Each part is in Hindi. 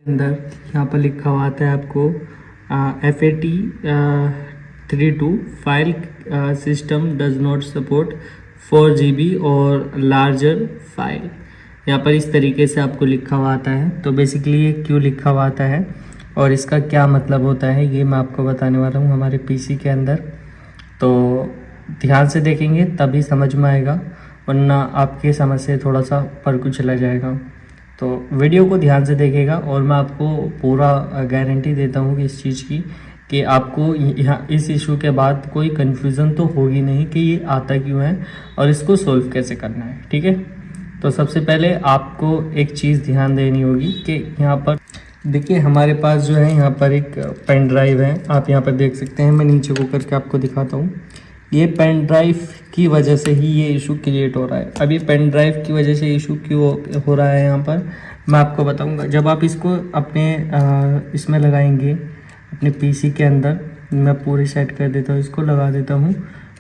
अंदर यहाँ पर लिखा हुआ आता है आपको FAT 32 file system does not support 4 GB और लार्जर फाइल। यहाँ पर इस तरीके से आपको लिखा हुआ आता है। तो बेसिकली ये क्यों लिखा हुआ आता है और इसका क्या मतलब होता है ये मैं आपको बताने वाला हूँ हमारे PC के अंदर। तो ध्यान से देखेंगे तभी समझ में आएगा, वरना आपकी समझ से थोड़ा सा पर चला जाएगा। तो वीडियो को ध्यान से देखिएगा और मैं आपको पूरा गारंटी देता हूँ कि इस चीज़ की कि आपको यहाँ इस इशू के बाद कोई कन्फ्यूज़न तो होगी नहीं कि ये आता क्यों है और इसको सोल्व कैसे करना है। ठीक है, तो सबसे पहले आपको एक चीज़ ध्यान देनी होगी कि यहाँ पर देखिए हमारे पास जो है यहाँ पर एक पेन ड्राइव है। आप यहाँ पर देख सकते हैं, मैं नीचे को करके आपको दिखाता हूँ। ये पेन ड्राइव की वजह से ही ये इशू क्रिएट हो रहा है। अब ये पेन ड्राइव की वजह से इशू क्यों हो रहा है यहाँ पर मैं आपको बताऊँगा। जब आप इसको अपने इसमें लगाएंगे अपने PC के अंदर, मैं पूरी सेट कर देता हूँ, इसको लगा देता हूँ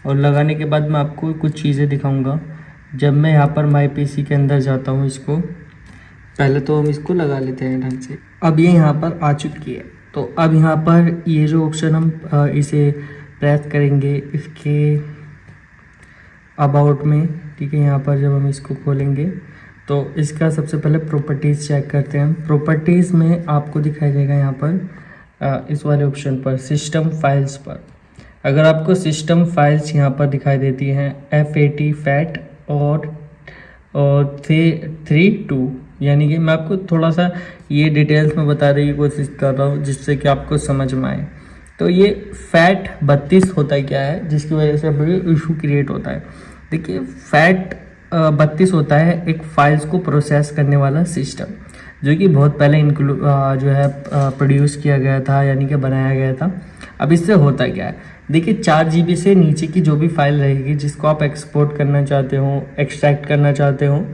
और लगाने के बाद मैं आपको कुछ चीज़ें दिखाऊँगा। जब मैं यहाँ पर माई PC के अंदर जाता हूँ, इसको पहले तो हम इसको लगा लेते हैं ढंग से। अब ये यहाँ पर आ चुकी है। तो अब यहाँ पर ये जो ऑप्शन हम इसे प्रेस करेंगे इसके अबाउट में, ठीक है। यहाँ पर जब हम इसको खोलेंगे तो इसका सबसे पहले प्रॉपर्टीज़ चेक करते हैं। प्रॉपर्टीज़ में आपको दिखाई देगा यहाँ पर इस वाले ऑप्शन पर सिस्टम फाइल्स पर। अगर आपको सिस्टम फाइल्स यहाँ पर दिखाई देती हैं FAT और 32, यानी कि मैं आपको थोड़ा सा ये डिटेल्स में बताने की कोशिश कर रहा हूँ जिससे कि आपको समझ में आए। तो ये FAT 32 होता है क्या है जिसकी वजह से हमें इशू क्रिएट होता है। देखिए FAT 32 होता है एक फाइल्स को प्रोसेस करने वाला सिस्टम, जो कि बहुत पहले जो है प्रोड्यूस किया गया था, यानी कि बनाया गया था। अब इससे होता क्या है, देखिए 4 GB से नीचे की जो भी फाइल रहेगी जिसको आप एक्सपोर्ट करना चाहते हो, एक्सट्रैक्ट करना चाहते हो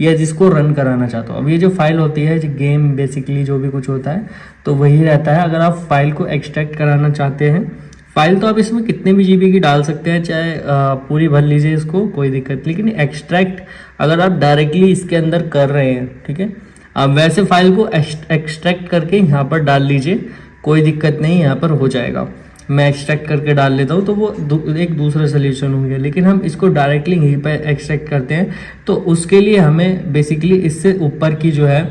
या जिसको रन कराना चाहते हो। अब ये जो फाइल होती है जो गेम बेसिकली जो भी कुछ होता है तो वही रहता है। अगर आप फाइल को एक्सट्रैक्ट कराना चाहते हैं, फाइल तो आप इसमें कितने भी GB की डाल सकते हैं, चाहे पूरी भर लीजिए इसको, कोई दिक्कत। लेकिन एक्सट्रैक्ट अगर आप डायरेक्टली इसके अंदर कर रहे हैं, ठीक है, आप वैसे फाइल को एक्सट्रैक्ट करके यहाँ पर डाल लीजिए, कोई दिक्कत नहीं, यहाँ पर हो जाएगा। मैं एक्सट्रैक्ट करके डाल लेता हूँ तो वो एक दूसरा सोल्यूशन हो गया। लेकिन हम इसको डायरेक्टली यहीं पर एक्सट्रैक्ट करते हैं तो उसके लिए हमें बेसिकली इससे ऊपर की जो है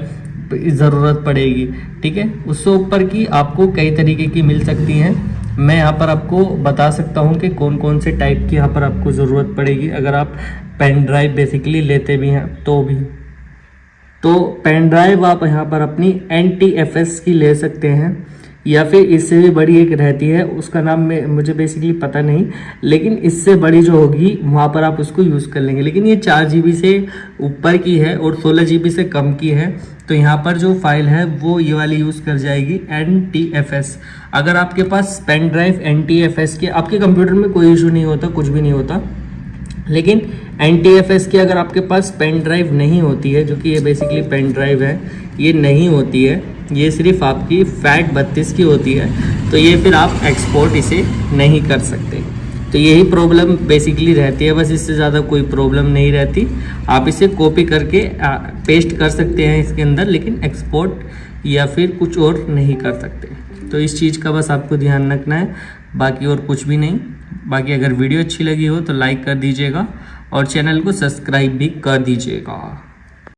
ज़रूरत पड़ेगी। ठीक है, उससे ऊपर की आपको कई तरीके की मिल सकती हैं। मैं यहाँ पर आपको बता सकता हूँ कि कौन कौन से टाइप की यहाँ पर आपको ज़रूरत पड़ेगी अगर आप पेन ड्राइव बेसिकली लेते भी हैं तो भी। तो पेन ड्राइव आप यहाँ पर अपनी NTFS की ले सकते हैं, या फिर इससे भी बड़ी एक रहती है, उसका नाम मुझे बेसिकली पता नहीं, लेकिन इससे बड़ी जो होगी वहाँ पर आप उसको यूज़ कर लेंगे। लेकिन ये 4 GB से ऊपर की है और 16 GB से कम की है, तो यहाँ पर जो फाइल है वो ये वाली यूज़ कर जाएगी NTFS। अगर आपके पास पेन ड्राइव NTFS के, आपके कंप्यूटर में कोई इशू नहीं होता, कुछ भी नहीं होता, लेकिन NTFS की अगर आपके पास पेन ड्राइव नहीं होती है, जो कि ये बेसिकली पेन ड्राइव है, ये नहीं होती है, ये सिर्फ आपकी FAT 32 की होती है, तो ये फिर आप एक्सपोर्ट इसे नहीं कर सकते। तो यही प्रॉब्लम बेसिकली रहती है, बस इससे ज़्यादा कोई प्रॉब्लम नहीं रहती। आप इसे कॉपी करके पेस्ट कर सकते हैं इसके अंदर, लेकिन एक्सपोर्ट या फिर कुछ और नहीं कर सकते। तो इस चीज़ का बस आपको ध्यान रखना है, बाकी और कुछ भी नहीं। बाकी अगर वीडियो अच्छी लगी हो तो लाइक कर दीजिएगा और चैनल को सब्सक्राइब भी कर दीजिएगा।